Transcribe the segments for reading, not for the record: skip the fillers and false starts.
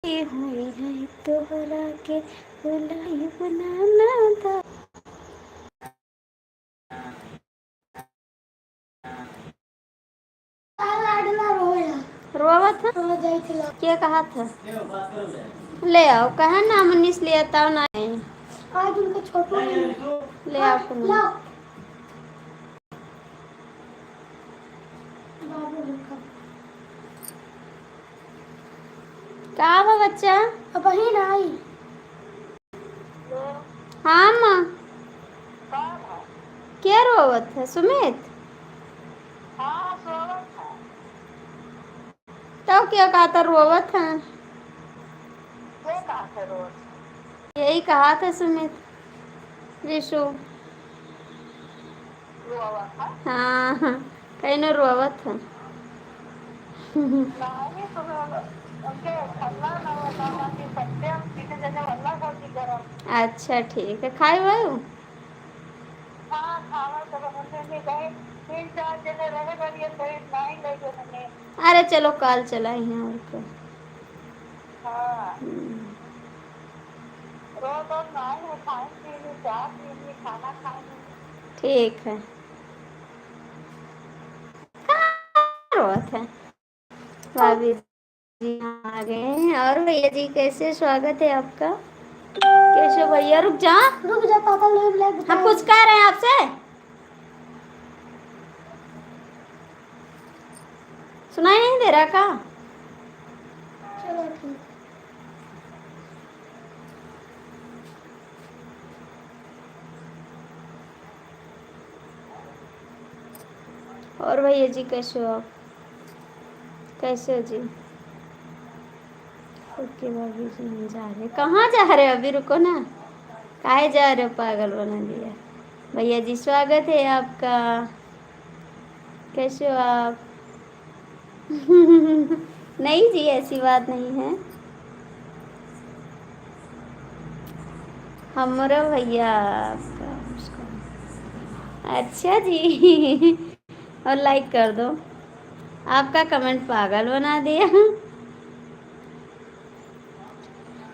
हुई है तोहरा के बुलाई बनाना था। रोवा था क्या कहा था ले आओ कहा ना मनीष ले आता ना आज उनका छोटू ले आओ कहा वो बच्चा अब ही ना आई। हाँ माँ क्या रोवत है सुमित तो क्या कहा था रोवत है यही कहा था सुमित रिशु हाँ हाँ कहीं न रोवत है अच्छा ठीक है खाए हुए अरे चलो कल चला हैं और क्या ठीक है रोत है भाभी जी आ गए हैं और भैया जी कैसे स्वागत है आपका कैसे भैया रुक जा पापा हम कुछ कह रहे हैं आपसे सुनाई नहीं दे रहा का चलो ठीक और भैया जी कैसे हो आप कैसे हो जी ओके भाभी जी हम जा रहे कहाँ जा रहे हो अभी रुको ना काहे जा रहे हो पागल बना दिया भैया जी स्वागत है आपका कैसे हो आप नहीं जी ऐसी बात नहीं है हमारा भैया आपका अच्छा जी और लाइक कर दो आपका कमेंट पागल बना दिया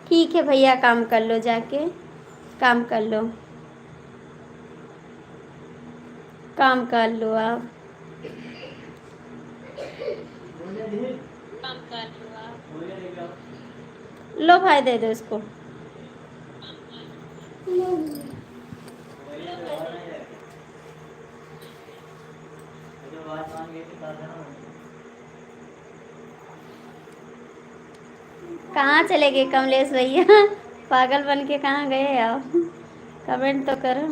ठीक है भैया काम कर लो जाके काम कर लो काम कर लो आप काम कर लो आप लो भाई दे दो इसको कहाँ चले गए कमलेश भैया पागल बन के कहाँ गए आप कमेंट तो करो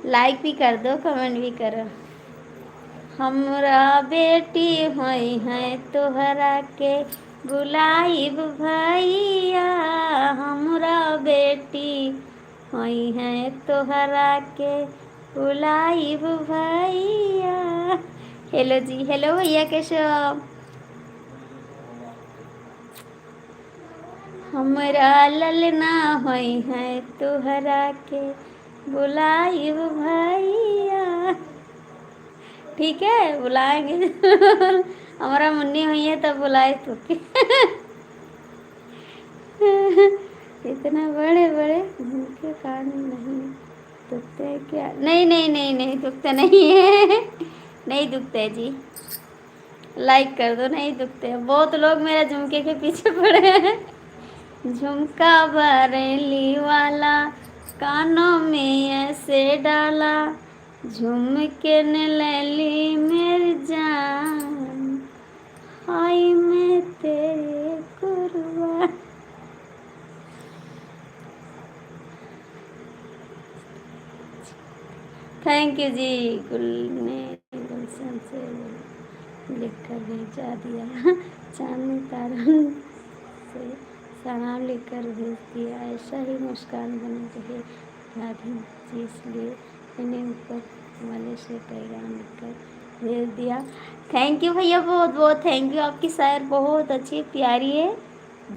लाइक भी कर दो कमेंट भी करो हमरा बेटी होई है तोहरा के बुलाइब भैया हमरा बेटी होई है तोहरा के बुलाइब भैया हेलो जी हेलो भैया कैसे हो आप हमरा ललना होई है तोहरा के बुलाइब भैया ठीक है बुलाएंगे हमारा मुन्नी हुई है तब बुलाए तो इतना बड़े बड़े उनके कान नहीं दुखते क्या नहीं नहीं नहीं नहीं दुखते नहीं है नहीं दुखते जी लाइक कर दो नहीं दुखते बहुत लोग मेरा झुमके के पीछे पड़े हैं झुमका बरेली वाला कानों में ऐसे डाला झुमके ने लैली मेरी जान हाय मैं तेरे कुर्बान थैंक यू जी गुल ने गुलशन से लिख कर भेजा दिया चांदनी तारन से सलाम लिखकर भेज दिया ऐसा ही मुस्कान बना चाहिए राधे जी इसलिए मैंने ऊपर वाले से पैगाम लिखकर भेज दिया थैंक यू भैया बहुत बहुत थैंक यू आपकी शायर बहुत अच्छी प्यारी है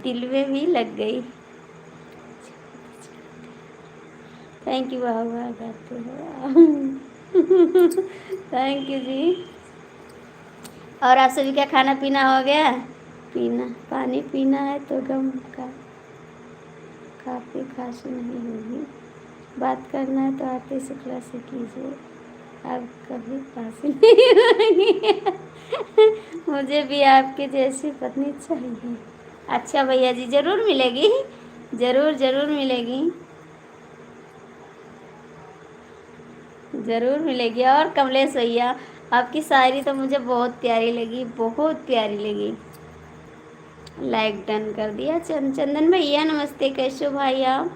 दिल में भी लग गई थैंक यू बाबा गाते हो थैंक यू जी और आप सभी का खाना पीना हो गया पानी पीना है तो गम का काफ़ी खांसी नहीं होगी। बात करना है तो आरती शुक्ला से कीजिए, अब कभी फांसी नहीं होगी। मुझे भी आपकी जैसी पत्नी चाहिए। अच्छा भैया जी, ज़रूर मिलेगी, ज़रूर ज़रूर मिलेगी, ज़रूर मिलेगी। और कमलेश भैया, आपकी शायरी तो मुझे बहुत प्यारी लगी, बहुत प्यारी लगी। लाइक डन कर दिया। चंदन भैया नमस्ते, कैसे हो भाई आप?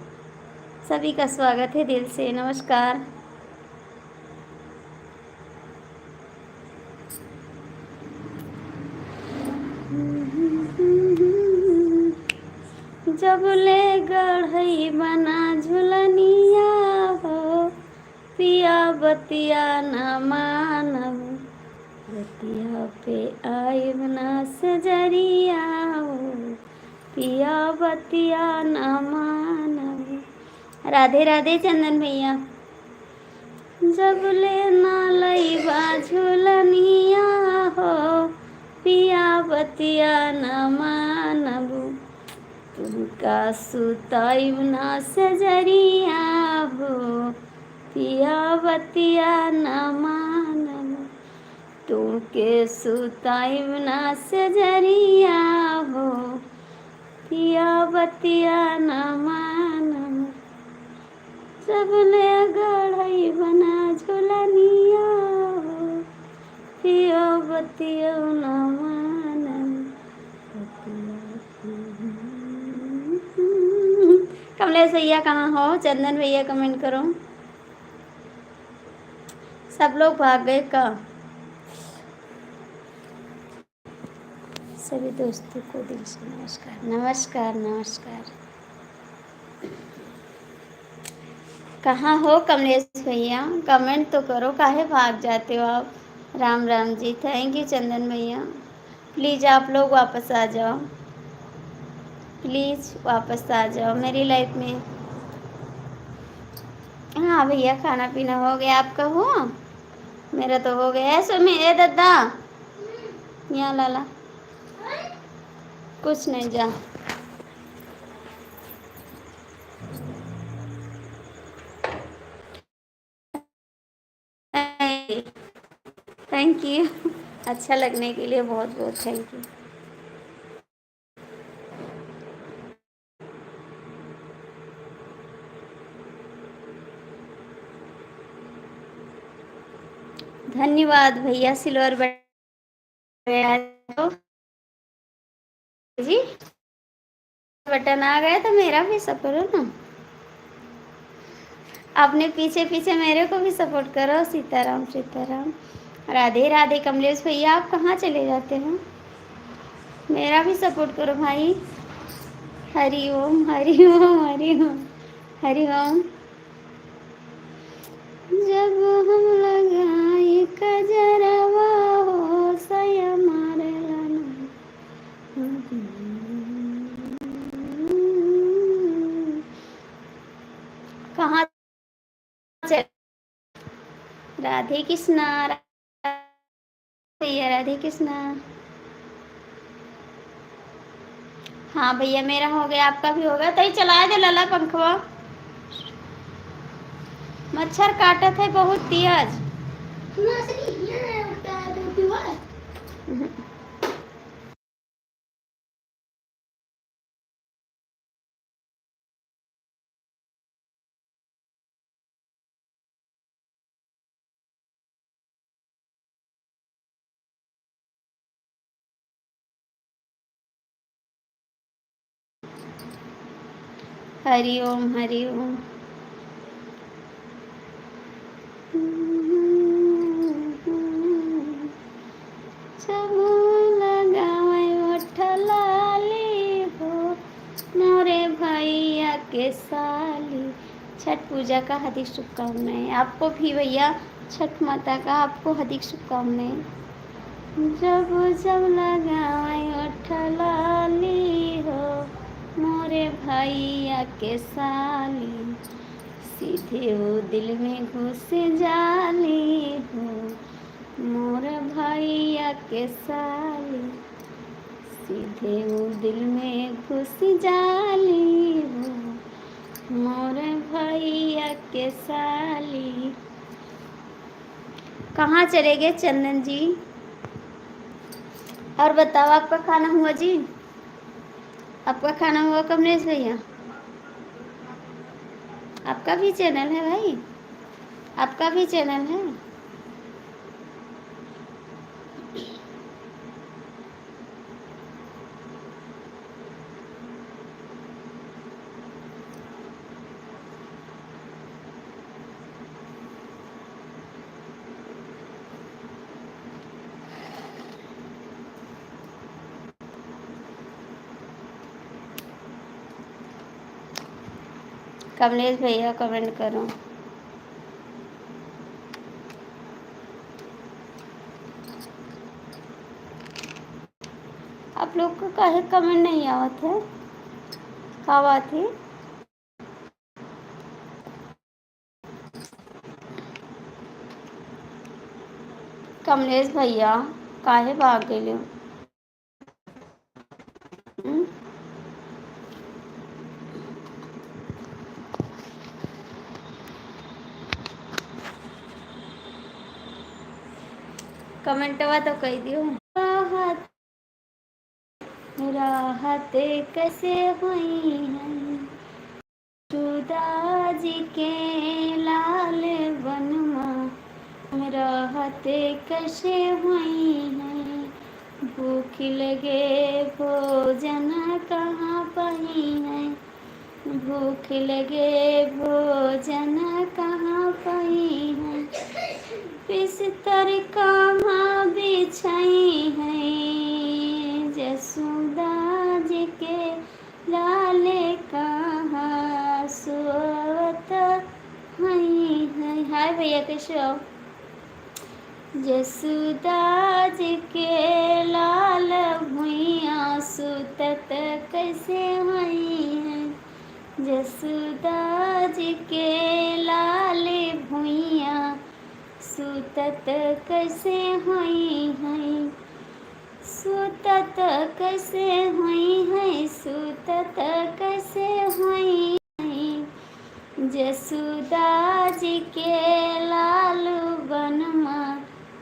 सभी का स्वागत है दिल से, नमस्कार। जब ले गढ़ई बना झुलनिया हो, पिया बतिया न मानव, बतिया पे आई बना सजरिया हो, पिया बतिया न मानव। राधे राधे चंदन भैया। जब ले ना लई झुलनिया हो, पिया बतिया न मानव, तुमका सुताई ना सजरिया हो, पिया बतिया न मानव, तुमके सुताई ना सजरिया हो, पिया बतिया न मानव। जब ले गढ़ई बना झुलनिया हो, पिया बतिया न मानव। कमलेश भैया कहाँ हो? चंदन भैया कमेंट करो। सब लोग भाग गए का? सभी दोस्तों को दिल से नमस्कार, नमस्कार नमस्कार। कहाँ हो कमलेश भैया? कमेंट तो करो, काहे भाग जाते हो आप? राम राम जी, थैंक यू चंदन भैया। प्लीज़ आप लोग वापस आ जाओ, प्लीज़ वापस आ जाओ मेरी लाइफ में। हाँ भैया, खाना पीना हो गया, आपका हुआ? मेरा तो हो गया है। सुमी ए दद्दा, यहाँ लाला, कुछ नहीं, जा। थैंक यू, अच्छा लगने के लिए बहुत बहुत थैंक यू। धन्यवाद भैया। सिल्वर जी बटन आ गया तो मेरा भी सपोर्ट करो ना, अपने पीछे पीछे मेरे को भी सपोर्ट करो। सीताराम सीताराम। राधे राधे। कमलेश भैया आप कहाँ चले जाते हो? मेरा भी सपोर्ट करो भाई। हरि ओम हरि ओम हरि ओम हरि ओम। जब हम लगाए कजरवा हो, सया मारे लाना। कहाँ चल? राधे कृष्णा भैया, राधे कृष्णा। हाँ भैया, मेरा हो गया, आपका भी हो गया। तो ही चला दे लला पंखवा, मच्छर काटत है बहुत तेज। हरि ओम हरि ओम। जब लगावे ओठलाली हो, मोरे भैया के साली। छठ पूजा का हार्दिक शुभकामनाएं आपको भी भैया। छठ माता का आपको हार्दिक शुभकामनाएं। जब जब लगावे ओठलाली हो, मोरे भैया के साली। सीधे वो दिल में घुस जाली हो, मोर भैया के साली। सीधे वो दिल में घुस जाली वो मोर भैया के साली। कहाँ चले गए चंदन जी? और बताओ, आपका खाना हुआ जी? आपका खाना हुआ कमलेश भैया? आपका भी चैनल है भाई? आपका भी चैनल है? कमलेश भैया कमेंट करो। आप लोग को काहे कमेंट नहीं आवत है? का बात है? कमलेश भैया काहे भाग गए हो? कमेंटवा तो कह दियो। राहत कैसे हुई है खुदा जी के लाल वनमा, राहत कैसे हुई है। भूख लगे भोजन कहाँ पाई है, भूख लगे भोजन कहाँ पाई है। बिस्तर कहाँ बिछाई है, जसोदा जी के लाले कहाँ सोत हई है। हाय भैया कैसे हो? जसोदा जी के लाल भुइया सुतत कैसे हई है, जसोदा जी के लाल भुइया सुतत कैसे हुई है, सुतत कैसे हुई है, सुतत कैसे हुई है। जसोदा जी के लाल वनमा,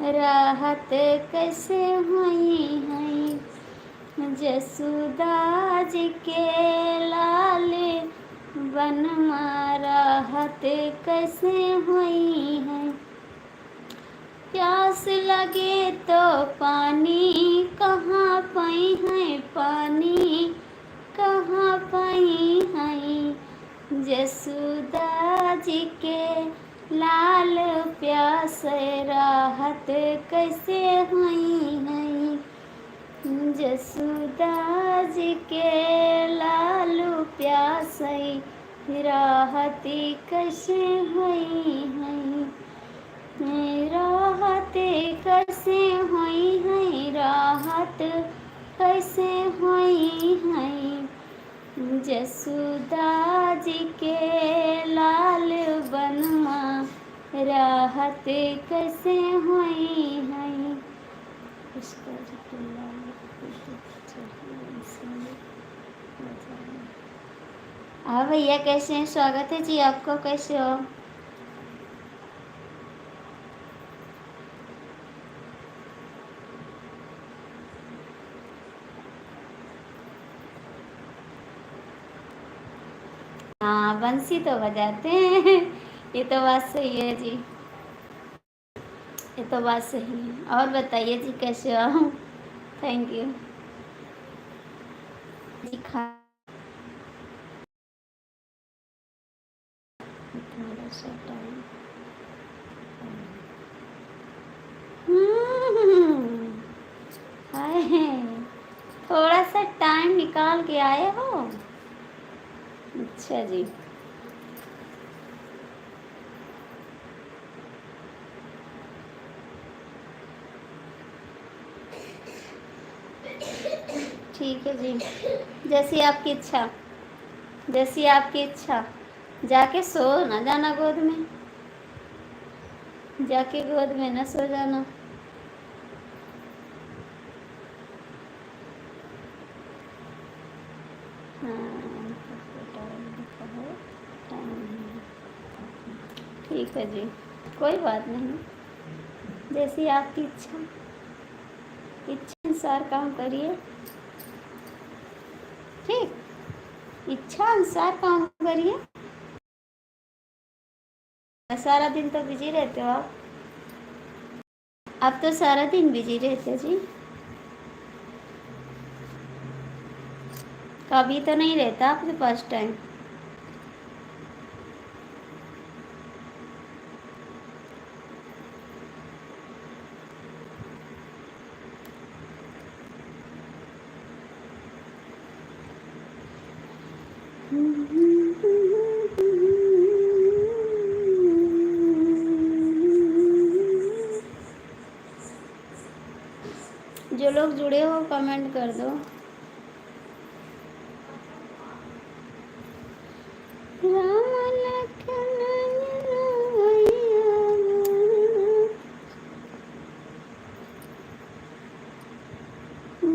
राहत कैसे हुई है। जसोदा जी के लाल वनमा, राहत कैसे हुई है। प्यास लगे तो पानी कहाँ पाई है, पानी कहाँ पाई है। जसोदा जी के लाल प्यास, राहत कैसे हुई है। जसोदा जी के लाल प्यास, राहत कैसे हुई है। राहत कैसे हुई है, राहत कैसे हुई है। जसोदा जी के लाल वनमा, राहत कैसे हुई है। हाँ भैया कैसे हैं? स्वागत है जी आपको। कैसे हो? हाँ बंसी तो बजाते हैं। ये तो बात सही है जी, ये तो बात सही है। और बताइए जी कैसे हो? थैंक यू जी। खा थोड़ा सा टाइम, हाय थोड़ा सा टाइम निकाल के आए हो। अच्छा जी, ठीक है जी, जैसी आपकी इच्छा, जैसी आपकी इच्छा। जाके सो ना जाना गोद में, जाके गोद में ना सो जाना। हाँ टाइम ठीक है जी, कोई बात नहीं, जैसी आपकी इच्छा, इच्छा अनुसार काम करिए। ठीक, इच्छा अनुसार काम करिए। सारा दिन तो बिजी रहते हो आप तो सारा दिन बिजी रहते हो जी। कभी तो नहीं रहता आपके पास टाइम। जो लोग जुड़े हो कमेंट कर दो। राम लखन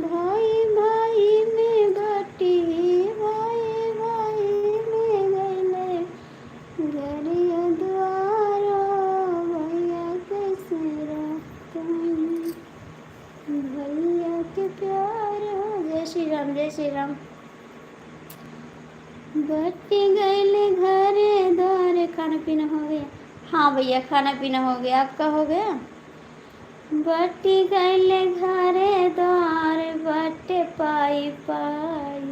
भाई भाई में बाटी, भाई भाई में गले घरिया द्वारा, भैया के सिरा भैया के प्यार। जय श्री राम, जय श्री राम। बटी गईले घरे द्वारे, खाना पीना हो गया? हाँ भैया, खाना पीना हो गया, आपका हो गया? बटी गईले घरे द्वार, बटे पाई पाई,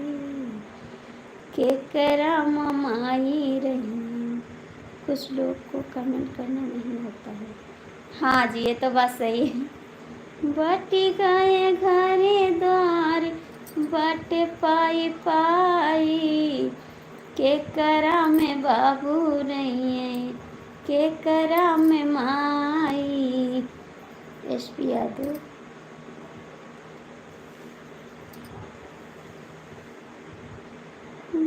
के करा ममाई रही। कुछ लोग को कमेंट करना नहीं होता है। हाँ जी, ये तो बात सही है। बटी गए घरे द्वार, बटे पाई पाई, के करा में बाबू नहीं है, के करा में माई। एसपी यादव।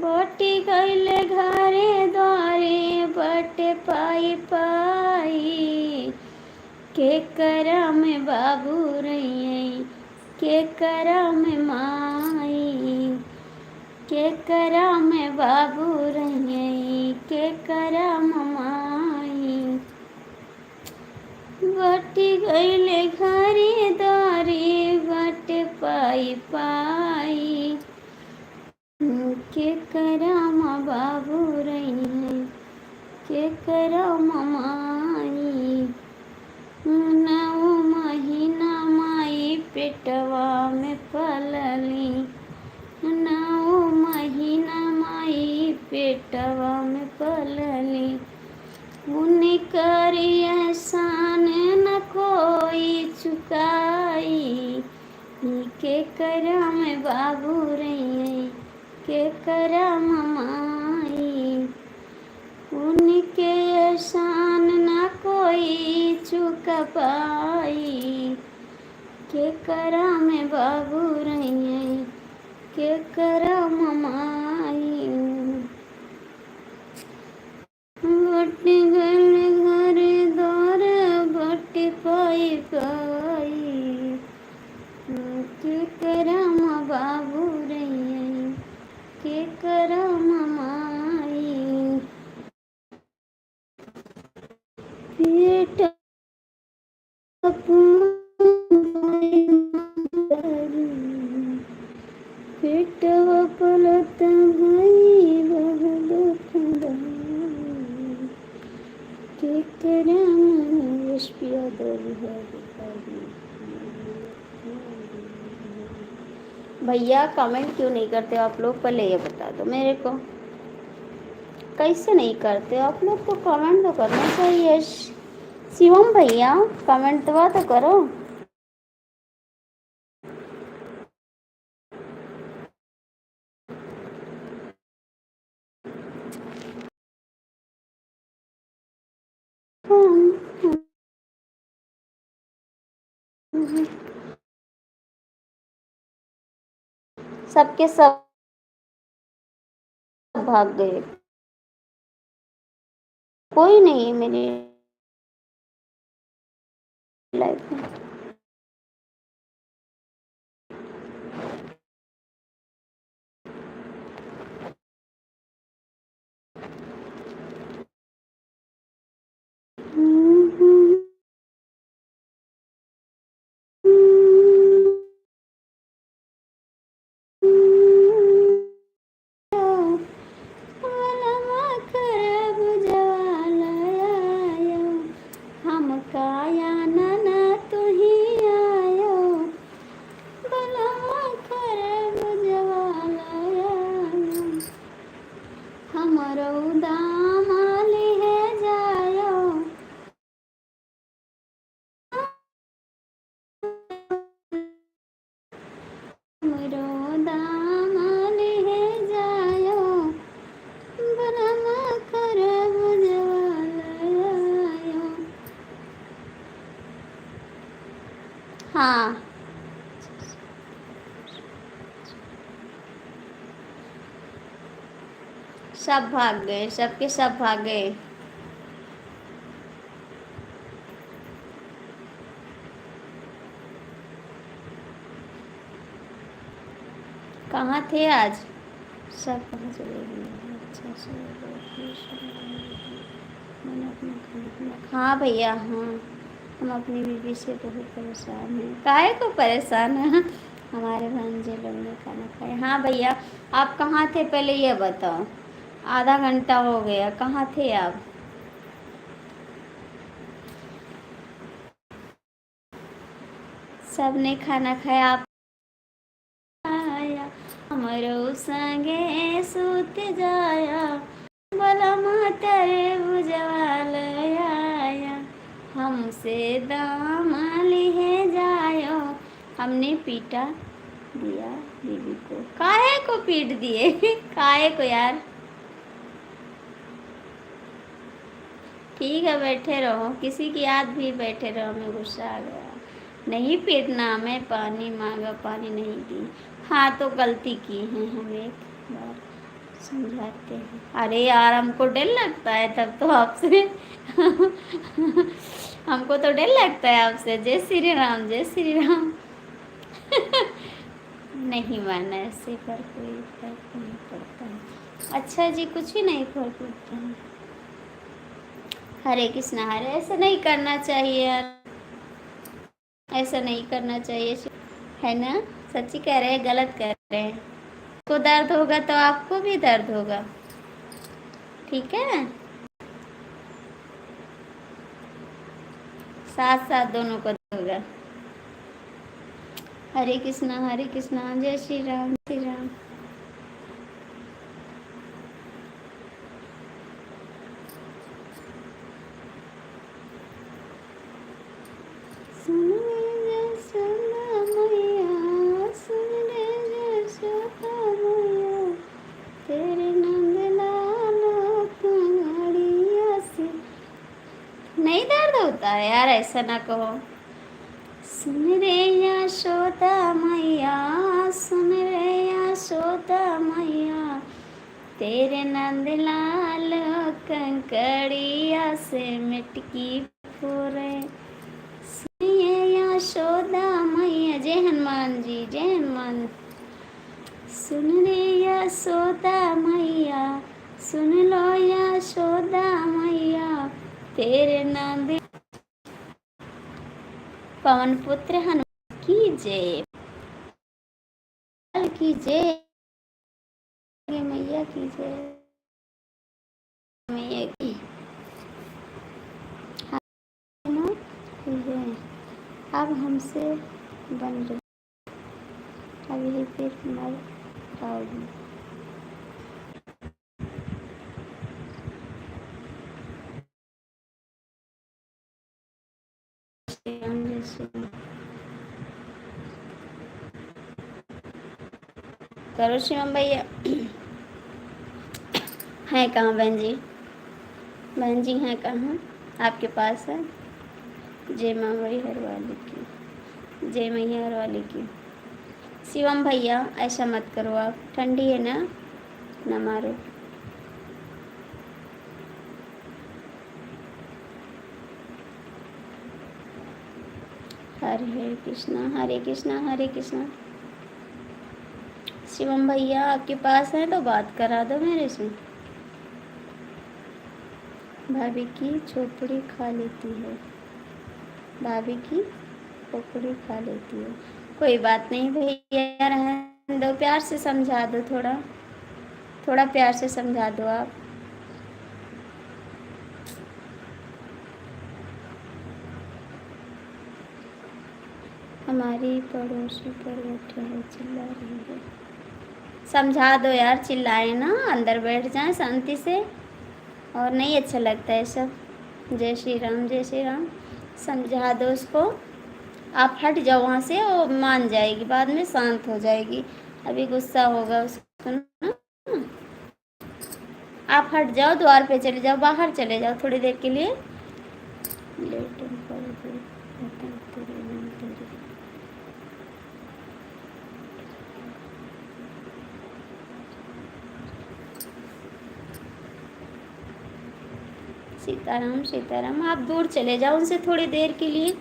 बटी गईले घरे द्वारे, बटे पाई पाई, के करा में बाबू रही है, के करा में माई, के करा में बाबू रही है, के करा माई। बटी गईले घरे द्वारे, बटे पाई पाई, के करा माँ बाबू रही है, के करा माई। 9 महीना माई पेटवा में पलली, 9 महीना माई पेटवा में पलली, उनकर एहसान न कोई चुकाई, के करा में बाबू रही है, के करा माई। उनके एहसान न कोई चुका पाई, के करा में बाबू रही है, के करा माई। बट गए घरे द्वार, बट पाई पाई, के करा माँ बाबू रही है, के करा माई। पेट पेटवा पलत भाई बहदो ठंडा, के करा एसपी यादव। भैया कमेंट क्यों नहीं करते आप लोग, पहले ये बता दो मेरे को, कैसे नहीं करते आप लोग? तो कमेंट तो करना चाहिए। शिवम भैया कमेंट तो करो। सबके सब भाग गए, कोई नहीं है मेरी लाइफ में। हमरो दाम ले जायो बलमा करब जवालयो। हाँ सब भाग गए, सबके सब भाग गए। कहाँ थे आज? सब कहाँ चले गए? अच्छा मैंने अपना खाना। हाँ भैया हाँ, हम अपनी बीवी से बहुत परेशान हैं। काहे को परेशान है? हमारे भांजे लोग ने खाना खाया। हाँ भैया, आप कहाँ थे पहले ये बताओ। आधा घंटा हो गया, कहाँ थे आप? सबने खाना खाया, आप आया हमरो संगे सूत जाया बलमा तेरे बुझवाल आया हमसे दाम लिहे जायो। हमने पीटा दिया बीवी को। काहे को पीट दिए? काहे को यार? ठीक है बैठे रहो, किसी की याद भी बैठे रहो। हमें गुस्सा आ गया। नहीं पीटना, मैं पानी मांगा पानी नहीं दी। हाँ तो गलती की है, हम एक बार समझाते हैं। अरे यार हमको डर लगता है तब तो आपसे। हमको तो डर लगता है आपसे। जय श्री राम, जय श्री राम। नहीं माना ऐसे पर कोई फर्क नहीं पड़ता है। अच्छा जी, कुछ भी नहीं फर्क पड़ता है। हरे कृष्णा, हरे ऐसा नहीं करना चाहिए यार, ऐसा नहीं करना चाहिए है ना। सच्ची कह रहे हैं, गलत कह रहे हैं। को दर्द होगा तो आपको भी दर्द होगा, ठीक है। साथ साथ दोनों को होगा। हरे कृष्णा जय श्री राम, श्री राम। सुन रे जसोदा मैया, सुन रे जसोदा मैया, तेरे नंद लाल कंगड़िया से। नहीं दर्द होता है यार, ऐसा ना कहो। सुन रे यशोदा मैया, सुन रे यशोदा मैया, तेरे नंद लाल कंकड़िया से मिटकी फोरे। सुनिए यशोदा मैया, जय हनुमान जी, जय हनुमान। सुन रे यशोदा मैया, सुन लो यशोदा मैया, तेरे नंद। पवन पुत्र हनुमान की जय, की जय, मैया की जय, मैया की जय। अब हमसे बन रही, अब यही फिर मर पाओगी। करो शिवम भैया। हैं कहाँ बहन जी? बहन जी हैं कहाँ? आपके पास है? जय माँ हर वाली की, जय मैया हर वाली की। शिवम भैया ऐसा मत करो आप, ठंडी है ना मारो। हरे कृष्णा हरे कृष्णा हरे कृष्णा। शिवम भैया आपके पास है तो बात करा दो मेरे से। भाभी की झोपड़ी खा लेती है, भाभी की खोपड़ी खा लेती है। कोई बात नहीं भैया, रहने दो, प्यार से समझा दो, थोड़ा थोड़ा प्यार से समझा दो आप। हमारी पड़ोसी पर बैठे हैं, चिल्ला रही है। समझा दो यार, चिल्लाए ना, अंदर बैठ जाएं शांति से, और नहीं अच्छा लगता है सब। जय श्री राम, जय श्री राम। समझा दो उसको, आप हट जाओ वहाँ से, वो मान जाएगी, बाद में शांत हो जाएगी, अभी गुस्सा होगा उसको ना। आप हट जाओ, द्वार पे चले जाओ, बाहर चले जाओ थोड़ी देर के लिए। सीताराम सीताराम, आप दूर चले जाओ उनसे थोड़ी देर के लिए।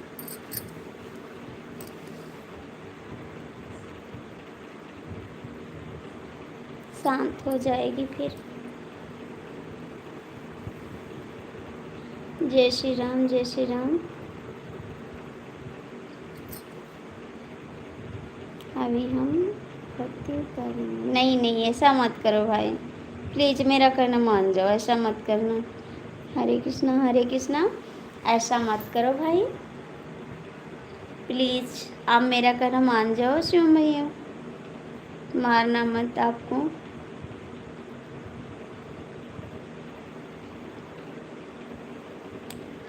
शांत हो जाएगी फिर। जय श्री राम, जय श्री राम। अभी हम भक्ति करेंगे। नहीं नहीं, ऐसा मत करो भाई, प्लीज मेरा कहना मान जाओ, ऐसा मत करना। हरे कृष्णा, हरे कृष्णा, ऐसा मत करो भाई, प्लीज आप मेरा कहना मान जाओ। शिव भैया, मारना मत आपको।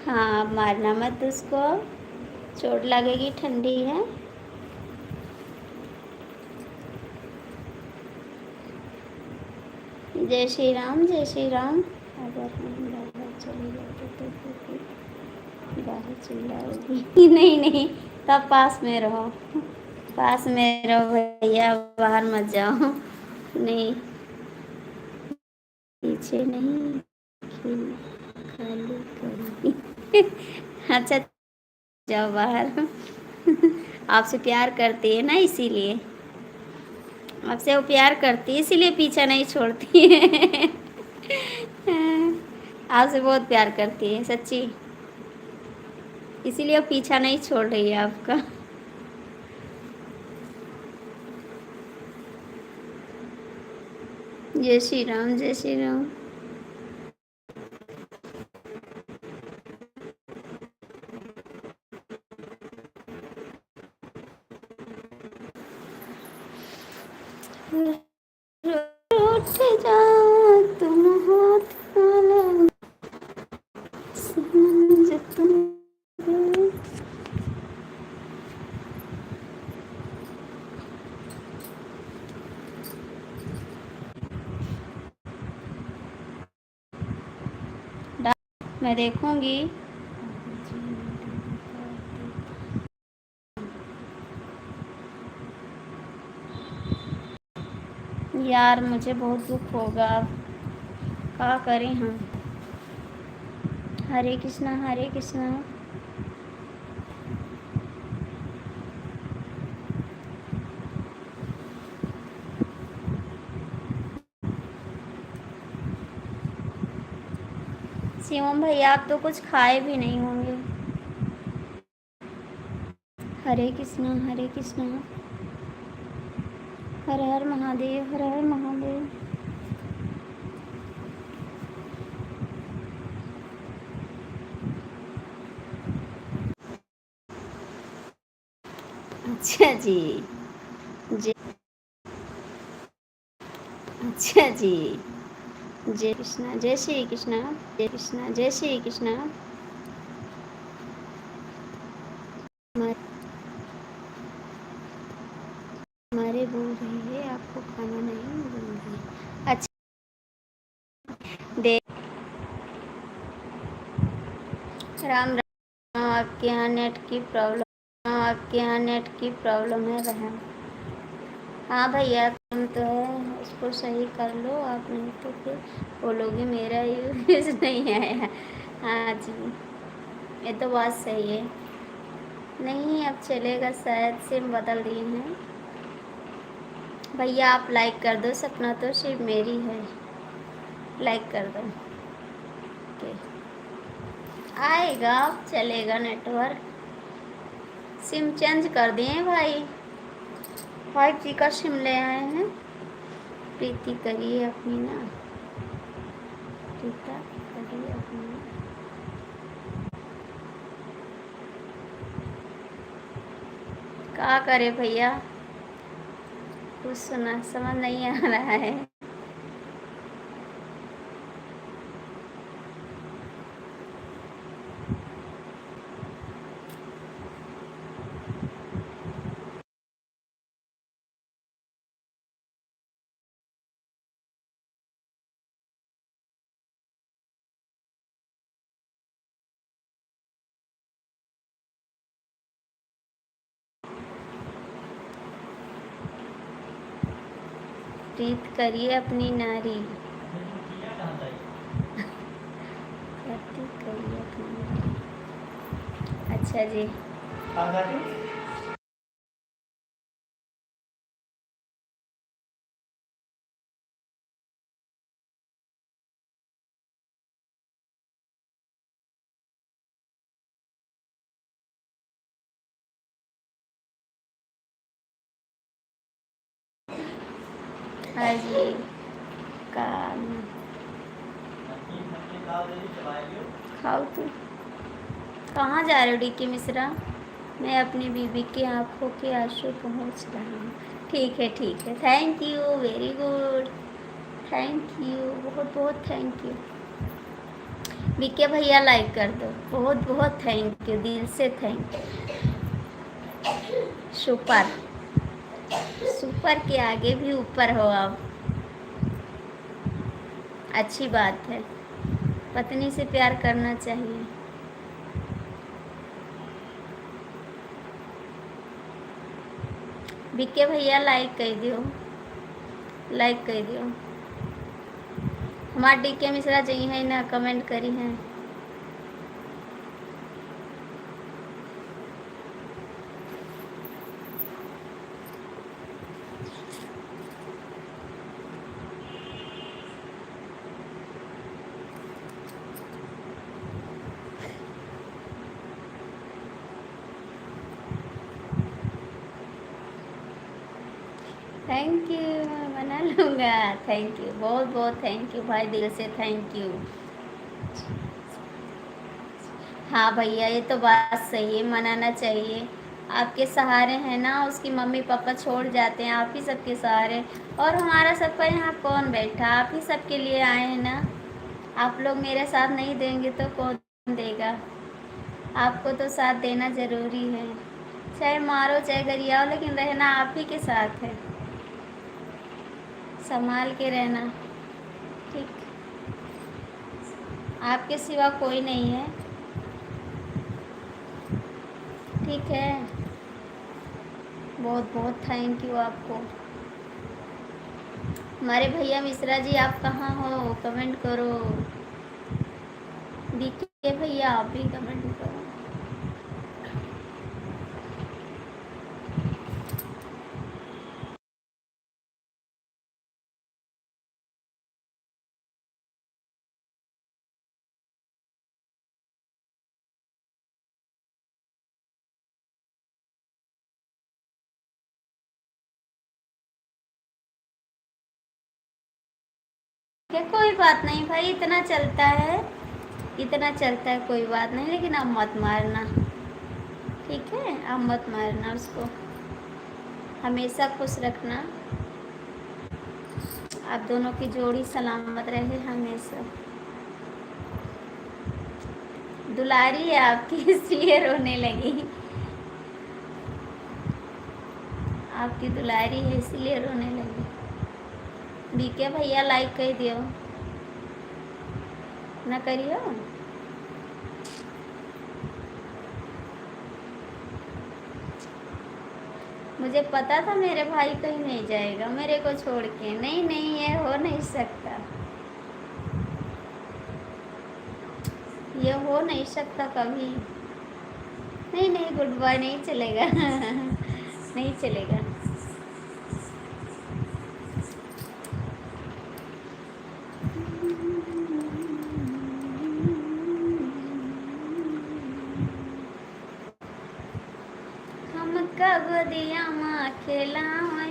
हाँ, मारना मत उसको, चोट लगेगी, ठंडी है। जय श्री राम, जय श्री राम। अगर हम बाहर चले जाते तो फिर बाहर चिल्लाओगी। नहीं नहीं, तब पास में रहो, पास में रहो भैया, बाहर मत जाओ। नहीं, पीछे नहीं, खाली करेगी। अच्छा, जाओ बाहर। आपसे प्यार करती है ना, इसीलिए आपसे वो प्यार करती है, इसीलिए पीछा नहीं छोड़ती है। आपसे बहुत प्यार करती है सच्ची, इसीलिए वो पीछा नहीं छोड़ रही है आपका। जय श्री राम, जय श्री राम। उठ जाओ तुम, हाथ वाला समझ तुम। मैं देखूंगी। यार मुझे बहुत दुख होगा, क्या करें हम। हरे कृष्णा, हरे कृष्णा। शिवम भैया, आप तो कुछ खाए भी नहीं होंगे। हरे कृष्णा, हरे कृष्णा। हर हर महादेव, हर हर महादेव। अच्छा जी, जय, अच्छा जी। जय कृष्णा, जय श्री कृष्णा, जय कृष्णा, जय श्री कृष्णा। हमारे बोल रही है, आपको खाना नहीं बोल रही। अच्छा, दे राम राम। आपके यहाँ नेट की प्रॉब्लम, आपके यहाँ नेट की प्रॉब्लम है बहन। हाँ भैया, तुम तो है, उसको सही कर लो आप, नहीं तो फिर बोलोगे मेरा यूज नहीं आया। हाँ जी, ये तो बात सही है। नहीं, अब चलेगा, शायद सिम बदल दिए हैं। भैया आप लाइक कर दो, सपना तो सिर्फ मेरी है, लाइक कर दो। ओके, आएगा, चलेगा नेटवर्क। सिम चेंज कर दिए भाई, 5G का सिम ले आए हैं। प्रीति करिए अपनी ना, प्रीता करिए अपनी ना। क्या करे भैया, कुछ सुना समझ नहीं आ रहा है। प्रीत करिए अपनी नारी, प्रीत करिए अपनी नारी। अच्छा जी। हाँ जी। काम खाओ तू। कहाँ जा रहे हो डीके मिश्रा? मैं अपनी बीबी की आंखों के आंसू पहुँच रहा हूँ। ठीक है ठीक है, thank you, very good, thank you, बहुत बहुत थैंक यू। बीके भैया लाइक कर दो, बहुत बहुत थैंक यू, दिल से थैंक यू। सुपर, सुपर के आगे भी ऊपर हो आप, अच्छी बात है। पत्नी से प्यार करना चाहिए। बीके भैया लाइक कर दियो, लाइक कर दियो। हमारे डीके मिश्रा चाहिए है ना, कमेंट करी हैं। थैंक यू, बना लूँगा। थैंक यू, बहुत बहुत थैंक यू भाई, दिल से थैंक यू। हाँ भैया, ये तो बात सही है, मनाना चाहिए। आपके सहारे हैं ना, उसकी मम्मी पापा छोड़ जाते हैं, आप ही सबके सहारे। और हमारा सबका यहाँ कौन बैठा, आप ही सबके लिए आए हैं ना। आप लोग मेरे साथ नहीं देंगे तो कौन देगा? आपको तो साथ देना ज़रूरी है, चाहे मारो चाहे गरियाओ, लेकिन रहना आप ही के साथ है। संभाल के रहना, ठीक? आपके सिवा कोई नहीं है, ठीक है? बहुत बहुत थैंक यू आपको। हमारे भैया मिश्रा जी, आप कहाँ हो? कमेंट करो। बीके भैया आप भी कमेंट करो। क्या, कोई बात नहीं भाई, इतना चलता है, इतना चलता है, कोई बात नहीं, लेकिन अब मत मारना, ठीक है? अब मत मारना उसको, हमेशा खुश रखना। आप दोनों की जोड़ी सलामत रहे हमेशा। दुलारी है आपकी, इसलिए रोने लगी। आपकी दुलारी है इसलिए रोने लगी। बीके भैया लाइक कर दियो ना, करियो। मुझे पता था मेरे भाई कहीं नहीं जाएगा मेरे को छोड़ के, नहीं नहीं, ये हो नहीं सकता, ये हो नहीं सकता कभी। नहीं नहीं, गुड बॉय नहीं चलेगा। नहीं चलेगा। हम कब दिया माँ खेला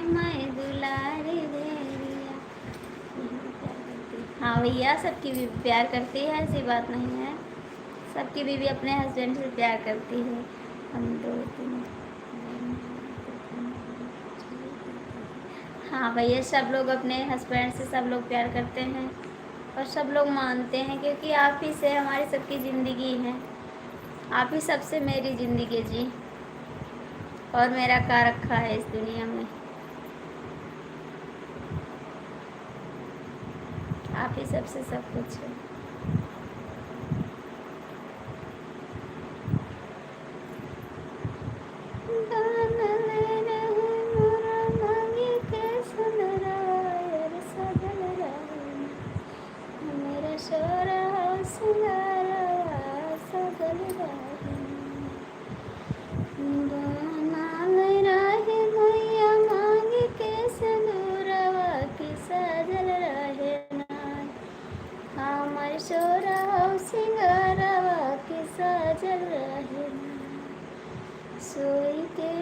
मैं दुलारी देरिया। हाँ भैया, सबकी भी प्यार करती है, ऐसी बात नहीं है। सबकी बीवी अपने हस्बैंड से प्यार करती है। हम दो तीन, हाँ भैया, सब लोग अपने हस्बैंड से सब लोग प्यार करते हैं और सब लोग मानते हैं, क्योंकि आप ही से हमारी सबकी ज़िंदगी है। आप ही सबसे मेरी ज़िंदगी जी, और मेरा क्या रखा है इस दुनिया में। आप ही सबसे सब कुछ है। सोई के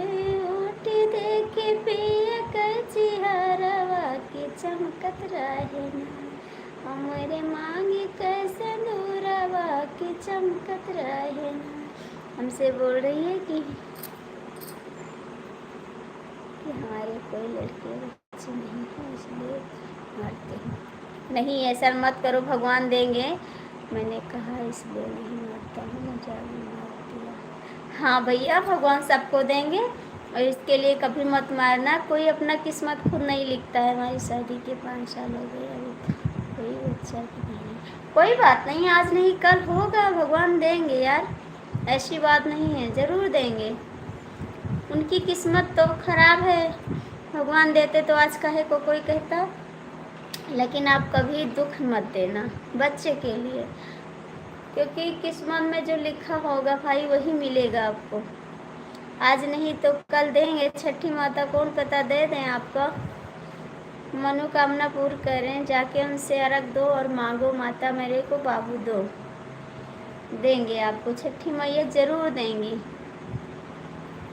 ओट देखे पिया कची हरवा के चमकत रहे ना, हमरे मांगी कैसे दूरवा के चमकत रहे ना। हमसे बोल रही है कि हमारे कोई लड़के बच्चे नहीं है इसलिए मरते हैं। नहीं ऐसा मत करो, भगवान देंगे। मैंने कहा इसलिए नहीं मरता हूँ, मुझे मार दिया। हाँ भैया, भगवान सबको देंगे और इसके लिए कभी मत मारना। कोई अपना किस्मत खुद नहीं लिखता है। हमारी शादी के 5 साल हो गए, अभी कोई बच्चा भी नहीं है। कोई बात नहीं, आज नहीं कल होगा, भगवान देंगे यार, ऐसी बात नहीं है, ज़रूर देंगे। उनकी किस्मत तो खराब है, भगवान देते तो आज काहे को कोई कहता। लेकिन आप कभी दुख मत देना बच्चे के लिए, क्योंकि किस्मत में जो लिखा होगा भाई वही मिलेगा आपको। आज नहीं तो कल देंगे। छठी माता कौन पता दे दें आपको। मनोकामना पूर्ण करें, जाके उनसे अर्घ दो और मांगो माता मेरे को बाबू दो, देंगे आपको। छठी मैया जरूर देंगी।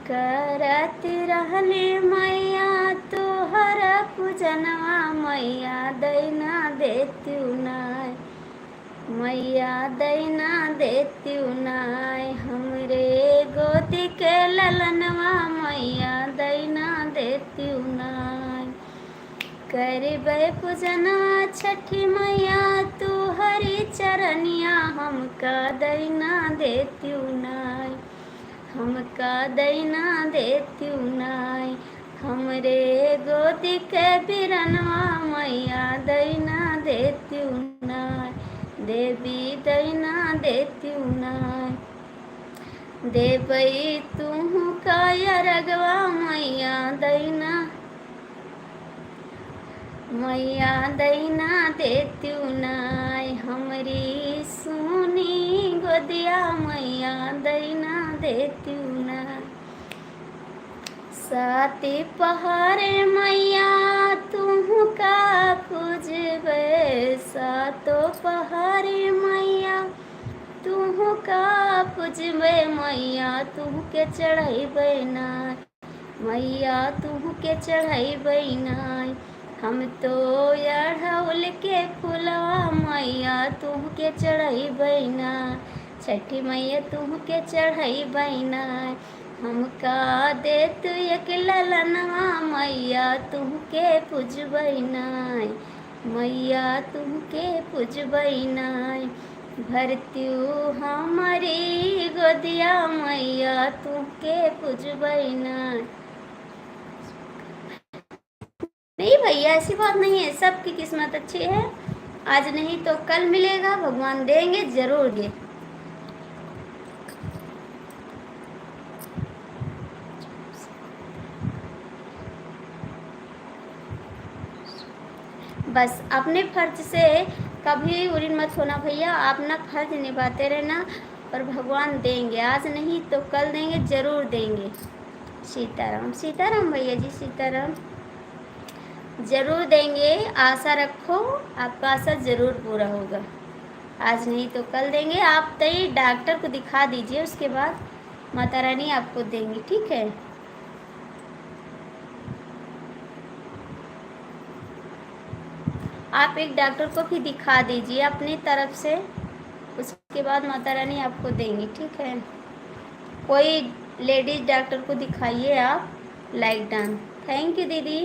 करत रहले मैया तोहर पूजनवा, मैया दैना देत्यू नाय, मैया दैना देत्यू नाय। हमरे गोदी के ललनवा, मैया दैना देत्यू नाय। करबै पूजनवा छठी मैया तू हरी चरनिया, हमका दैना देत्यू नाय, हमका दैना देत्यू नाय। हमरे गोदी के बिरनवा, मैया दैना देत्यू नाय, देवी दैना देत्यू नाय। देवई तू का अरगवा, मैया दैना, मैया दैना देत्यू नाय। हमरी सुनी गोदिया, मैया दैना देत्यू नाय। साती पहाड़े मैया तू का पूजबे, सातो पहाड़ी मैया तू का पूजबे, मैया तू के चढ़ैबै नाय, मैया तू के चढ़ैबै नाय। हम तो अड़हुल के फुलवा, मैया तू के चढ़ैबै नाय, छठी मैया तू के चढ़ैबै नाय। हमका दे तू एक ललनवा, मैया तू के पूजबै नाय, मैया तू के पूजबै नाय। भरत्यू हमारी गोदिया, मैया तू के पूजबै नाय। नहीं भैया ऐसी बात नहीं है, सबकी किस्मत अच्छी है। आज नहीं तो कल मिलेगा, भगवान देंगे जरूर दे। बस अपने फर्ज से कभी उरीन मत होना भैया, अपना फर्ज निभाते रहना और भगवान देंगे। आज नहीं तो कल देंगे, जरूर देंगे। सीताराम सीताराम भैया जी, सीताराम। जरूर देंगे, आशा रखो, आपका आशा जरूर पूरा होगा। आज नहीं तो कल देंगे। आप तय डॉक्टर को दिखा दीजिए, उसके बाद माता रानी आपको देंगी, ठीक है। आप एक डॉक्टर को भी दिखा दीजिए अपनी तरफ से, उसके बाद माता रानी आपको देंगी, ठीक है। कोई लेडीज डॉक्टर को दिखाइए आप। लाइक डन, थैंक यू दीदी।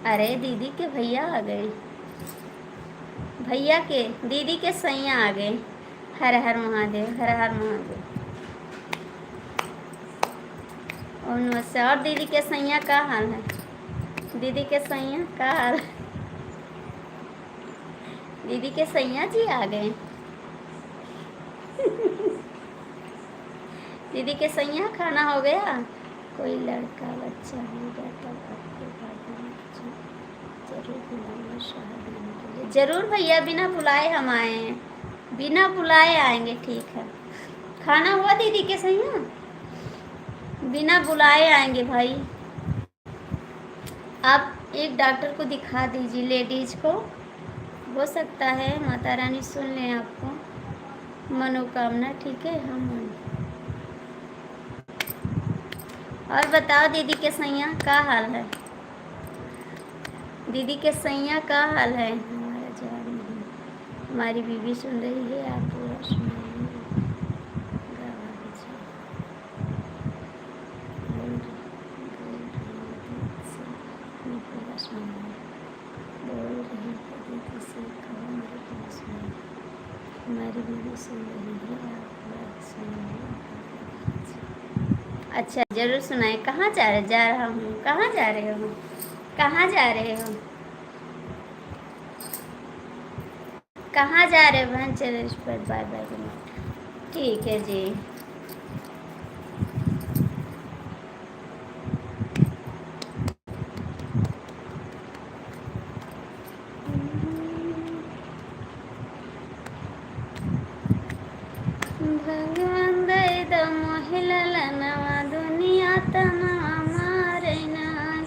अरे दीदी के भैया आ गए, भैया के दीदी के सैया आ गए। हर हर महादेव, हर हर महादेव। और नमस्ते। और दीदी के सैया का हाल है? दीदी के सैया का हाल? दीदी के सैया जी आ गए। दीदी के सैया खाना हो गया? कोई लड़का बच्चा हो गया तब आपके बाद जरूर बुलाऊंगा शादी के लिए। जरूर भैया, बिना बुलाए हम आए हैं, बिना बुलाए आएंगे, ठीक है। खाना हुआ दीदी के सैया? बिना बुलाए आएंगे भाई। आप एक डॉक्टर को दिखा दीजिए, लेडीज को, हो सकता है माता रानी सुन लें आपको मनोकामना, ठीक है। हम और बताओ दीदी के सैया का हाल है? दीदी के सैया का हाल है? हमारा जवाब नहीं। हमारी बीवी सुन रही है, आप पूरा सुनाइए। गवा दीजिए। बोल दीदी से मैं पूरा सुनाऊँ। बोल रही है दीदी से कहो मेरे पूरा सुनाइए। हमारी बीवी सुन रही है, आप पूरा सुनाइए। अच्छा जरूर सुनाए। कहाँ जा रहा हूँ? कहाँ जा रहे हो? कहाँ जा रहे हो? कहाँ जा रहे हो बहन? चलो इस पर बाय बाय। ठीक है जी। भगवान दई द महिला नवा दुनिया तनवा मारे नाय।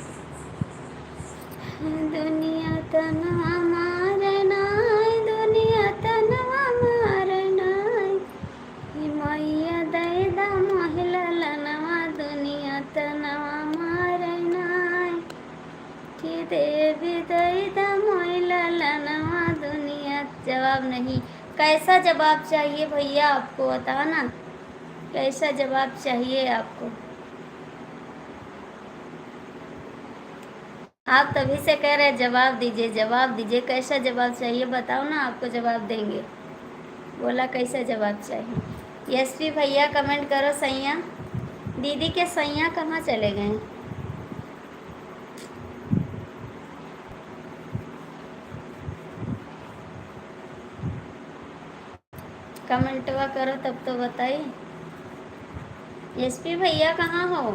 दुनिया तनवा मारे नाय। दुनिया तनवा मारे नाय। मैया दई द महिला नवा दुनिया तनवा मारे नाय। कि देवी दई द महिला नवा दुनिया। जवाब नहीं। कैसा जवाब चाहिए भैया आपको? बताओ ना, कैसा जवाब चाहिए आपको? आप तभी से कह रहे जवाब दीजिए, जवाब दीजिए। कैसा जवाब चाहिए बताओ ना, आपको जवाब देंगे। बोला कैसा जवाब चाहिए? यशवी भैया कमेंट करो सैया। दीदी के सैया कहाँ चले गए? कमेंटवा करो तब तो बताइए। यशवी भैया कहाँ हो?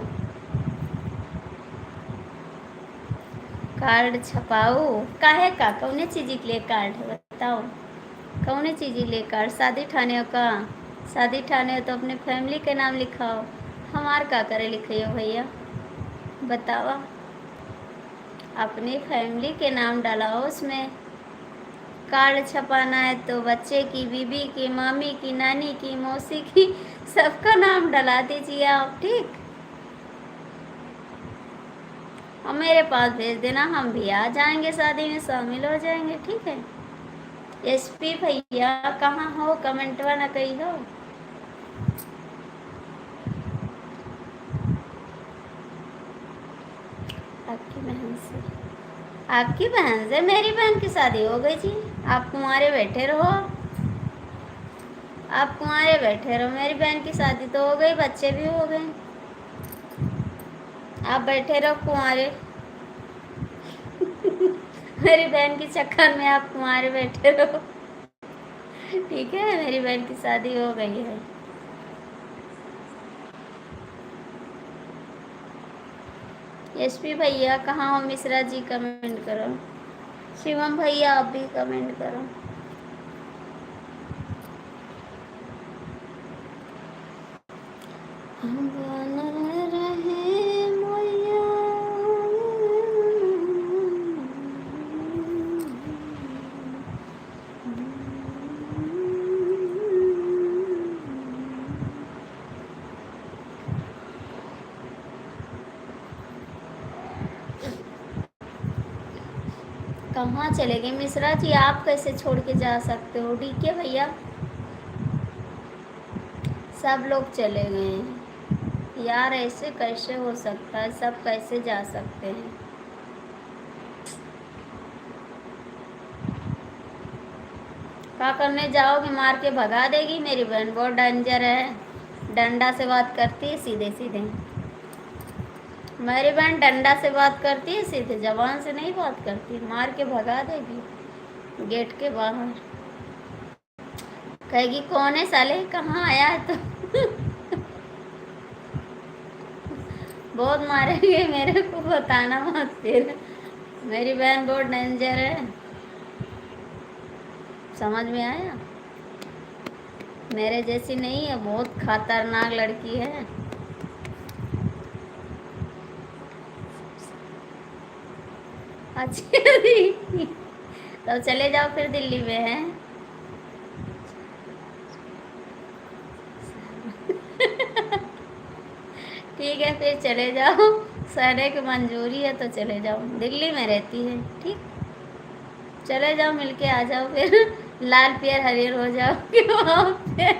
कार्ड छपाओ काहे का? कौने चीज़ के लिए कार्ड है बताओ? कौने चीज़ के लिए कार्ड? शादी ठाने हो का? शादी ठाने हो तो अपने फैमिली के नाम लिखाओ। हमार का करे लिखियो भैया बतावा? अपनी फैमिली के नाम डालाओ उसमें। कार्ड छपाना है तो बच्चे की, बीबी की, मामी की, नानी की, मौसी की, सबका नाम डला दीजिए आप। ठीक, और मेरे पास भेज देना, हम भी आ जाएंगे, शादी में शामिल हो जाएंगे। ठीक है? एसपी भैया कहाँ हो? कमेंटवा ना कही हो। आपकी बहन से? आपकी बहन से? मेरी बहन की शादी हो गई जी। आप कुंवारे बैठे रहो। आप कुंवारे बैठे रहो। मेरी बहन की शादी तो हो गई, बच्चे भी हो गए। आप बैठे रहो कुंवारे। मेरी बहन के चक्कर में आप कुंवारे बैठे रहो। ठीक है? मेरी बहन की शादी हो गई है। एसपी भैया कहाँ हो? मिश्रा जी कमेंट करो। शिवम भैया आप भी कमेंट करो। कहाँ चले गए मिश्रा जी? आप कैसे छोड़ के जा सकते हो? ठीक है भैया, सब लोग चले गए हैं यार। ऐसे कैसे हो सकता है? सब कैसे जा सकते हैं? क्या करने जाओगे? मार के भगा देगी। मेरी बहन बहुत डेंजर है, डंडा से बात करती है सीधे सीधे। मेरी बहन डंडा से बात करती है सीधे, जबान से नहीं बात करती। मार के भगा देगी गेट के बाहर। कहेगी कौन है साले, कहाँ आया है तो। बहुत मारेंगे मेरे को, बताना मत फिर। मेरी बहन बहुत डेंजर है, समझ में आया? मेरे जैसी नहीं है, बहुत खतरनाक लड़की है। अच्छी तो चले जाओ फिर, दिल्ली में है। ठीक ठीक है, फिर चले जाओ। सहने की मंजूरी है तो चले जाओ, दिल्ली में रहती है। ठीक, चले जाओ, मिलके आ जाओ, फिर लाल पियर हरियर हो जाओगे वहाँ पे।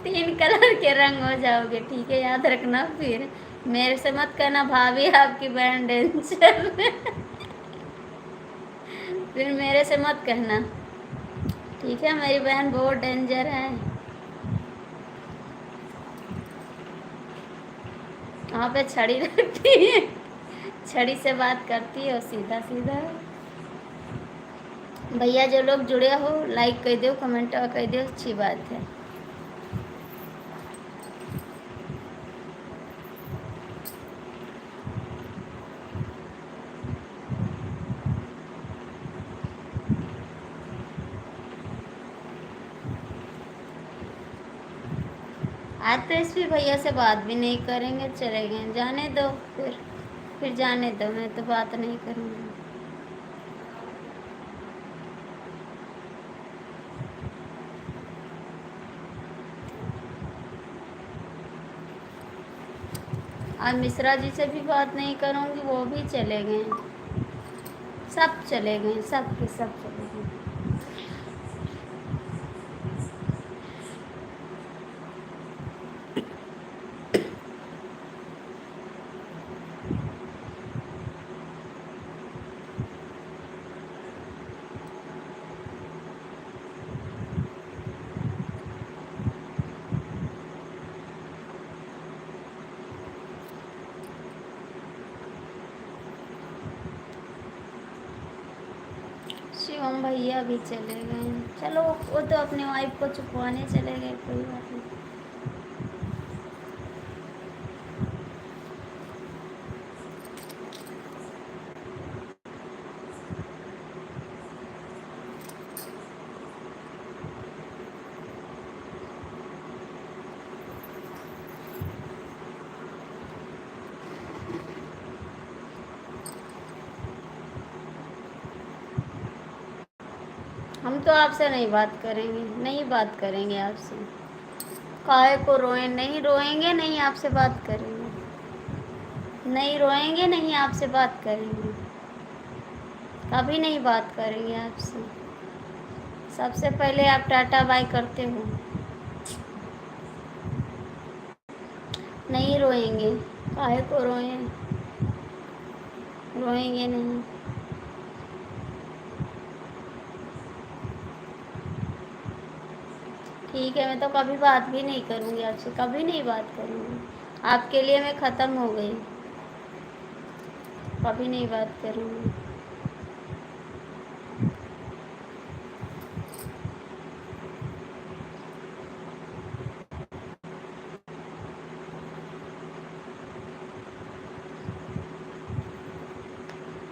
3 कलर के रंग हो जाओगे। ठीक है, याद रखना। फिर मेरे से मत कहना भाभी आपकी बहन डेंजर है। फिर मेरे से मत कहना। ठीक है, मेरी बहन बहुत डेंजर है। वहाँ पे छड़ी रखती है, छड़ी से बात करती है और सीधा सीधा। भैया जो लोग जुड़े हो, लाइक कर दो, कमेंट कर दो, अच्छी बात है। आज तो इस भी भैया से बात भी नहीं करेंगे, चले गए। जाने दो, फिर जाने दो, मैं तो बात नहीं करूँगी। आज मिश्रा जी से भी बात नहीं करूँगी, वो भी चले गए। सब चले गए, सब के सब चले गए। शिवम भैया भी चले गए। चलो, वो तो अपने वाइफ को छुपवाने चले गए, कोई बात नहीं। हम तो आपसे नहीं बात करेंगे, नहीं बात करेंगे आपसे। काहे को रोए? नहीं रोएंगे, नहीं आपसे बात करेंगे। नहीं रोएंगे, नहीं आपसे बात करेंगे। कभी नहीं बात करेंगे आपसे। सबसे पहले आप टाटा बाय करते हो। नहीं रोएंगे, काहे को रोए? रोएंगे नहीं। ठीक है, मैं तो कभी बात भी नहीं करूँगी आपसे, कभी नहीं बात करूँगी। आपके लिए मैं ख़त्म हो गई, कभी नहीं बात करूँगी।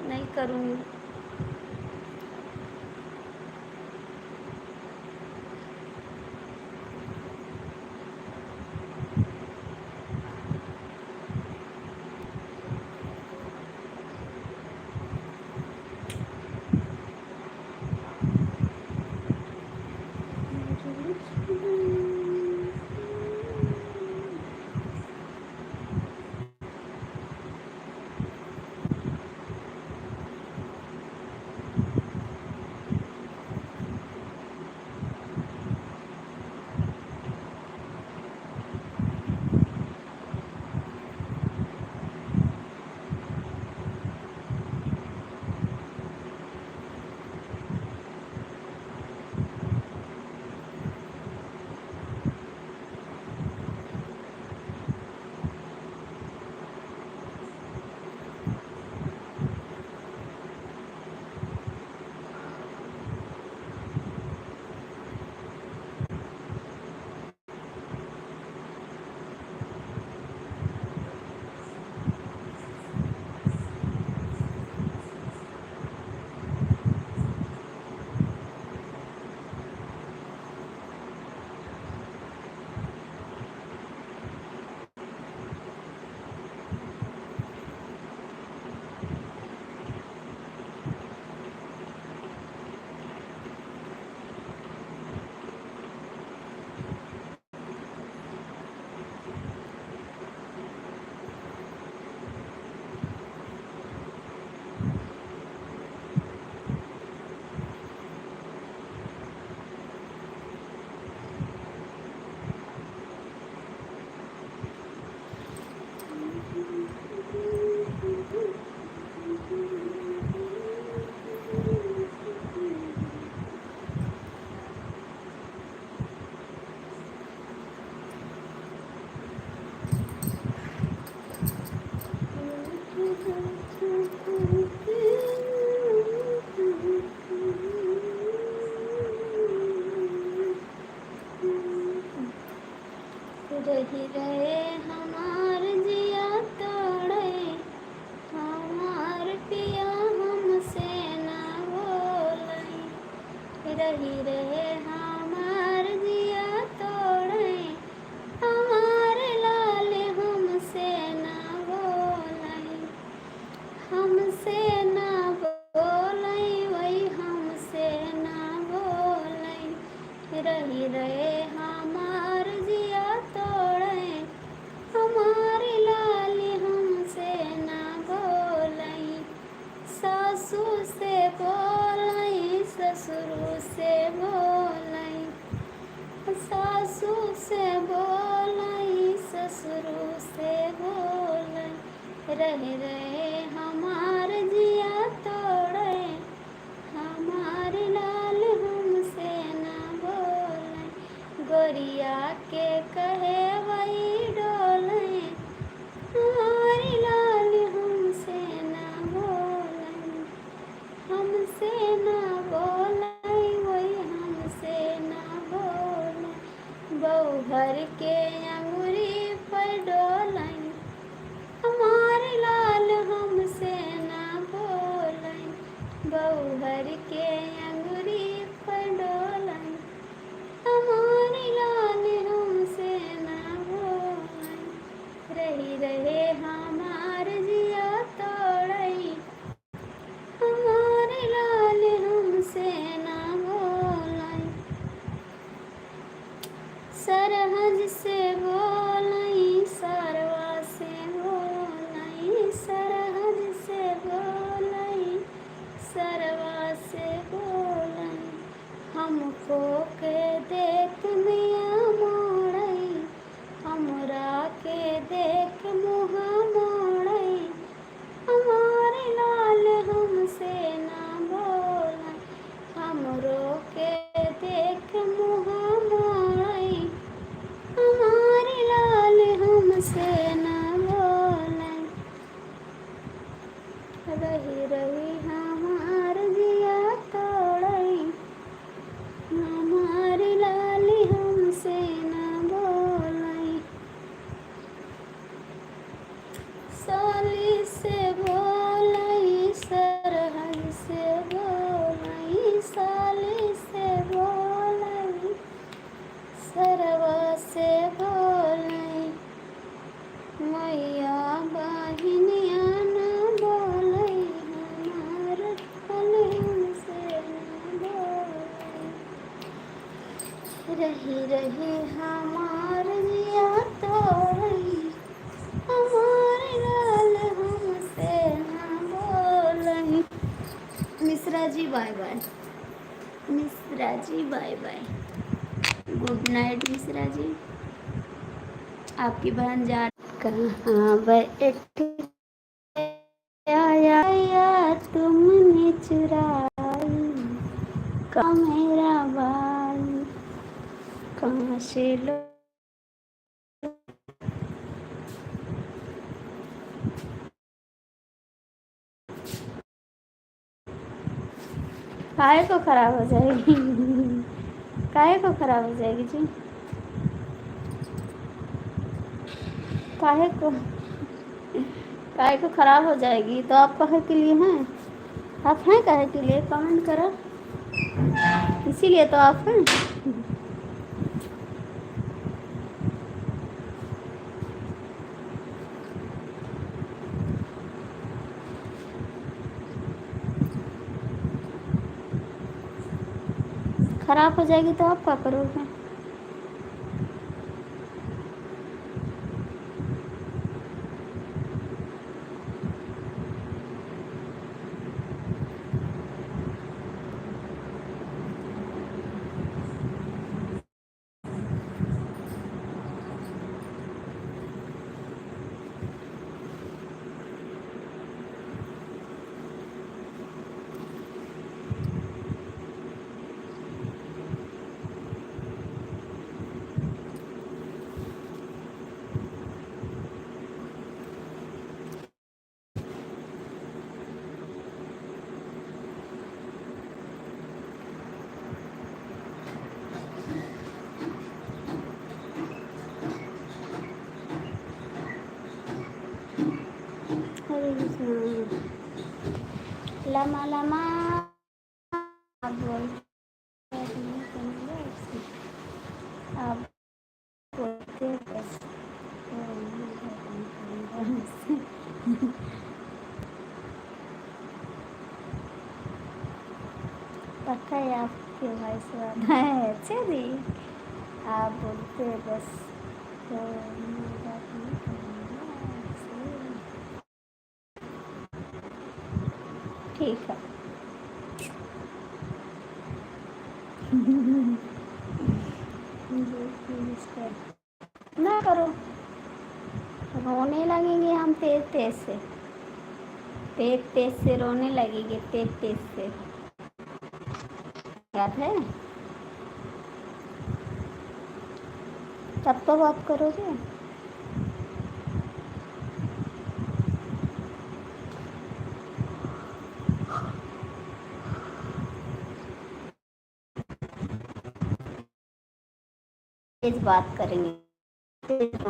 नहीं करूँगी। रही रहे हमार जिया तोड़े, हमारे लाल हमसे ना बोलाई, हमसे ना बोलाई, वही हमसे ना बोलाई, रही रहे हमार जिया तोड़े, हमारी लाल हमसे ना बोलाई, सासू से बोलाई, ससुर से बोलाई, सासू से बोलाई, ससुर से बोलाई, रह रहे हमार जिया तोड़े, हमारी लाल हमसे ना बोले, गोरिया के कहे वही डोले, हमारी लाल हमसे ना बोले, हमसे ना बोले, वही हमसे ना बोले, बहू भर के अंगूरी पर डोलाई, हमारे लाल हमसे ना बोलाई, बहू भर के अंगूरी पर डोलाई, हमारे लाल हमसे ना बोलाई, रही रहे हमार जिया तोड़ई, हमारे लाल हमसे ना बोलाई, सरहज से बोलाई, सरवा से बोलाई, सरहज से बोलाई, सरवा से बोलाई, हमको के देख मिया मोड़ई, हमरा के देख मुहा मोड़ई, हमारे लाल हमसे ना बोलाई, हमरो के देख मुहा मोड़ई, हमारे लाल हमसे ना बोलाई, रही रही हमार जिया तोड़ई, हमारी लाल हमसे ना बोलाई, साली से बोलाई, सरहद से बोलाई, साली से बोलाई, सरवा से बोलाई, मैया बहिनिया ना बोलाई, हमार लाल हमसे ना बोलाई, रही रही हमार जिया तोड़ई, हमारे लाल हमसे ना बोलाई। Mishra ji bye bye, Mishra ji bye bye, good night Mishra ji. आपकी बहन जा कहाँ बैठ आया तुमने चुराई, का मेरा बाई, कहाँ से लो काहे को खराब हो जाएगी, काहे को खराब हो जाएगी जी, काहे को, काहे को खराब हो जाएगी, तो आप कहे के लिए हैं, आप हैं कहे के लिए, कमेंट करो, इसीलिए तो आप हैं। खराब हो जाएगी तो आप क्या करोगे। हरे कृष्ण, लमा लमा बोल। पक्का है आपके भाई से बात है? अच्छा जी, आप बोलते बस तो मैं बात नहीं करूँगा आपसे। ठीक है। जी प्लीज कर ना करो, रोने लगेंगे हम तेज तेज से, तेज तेज से रोने लगेंगे, तेज तेज से। याद है? तब तो बात करोगे। तेज बात करेंगे, तेज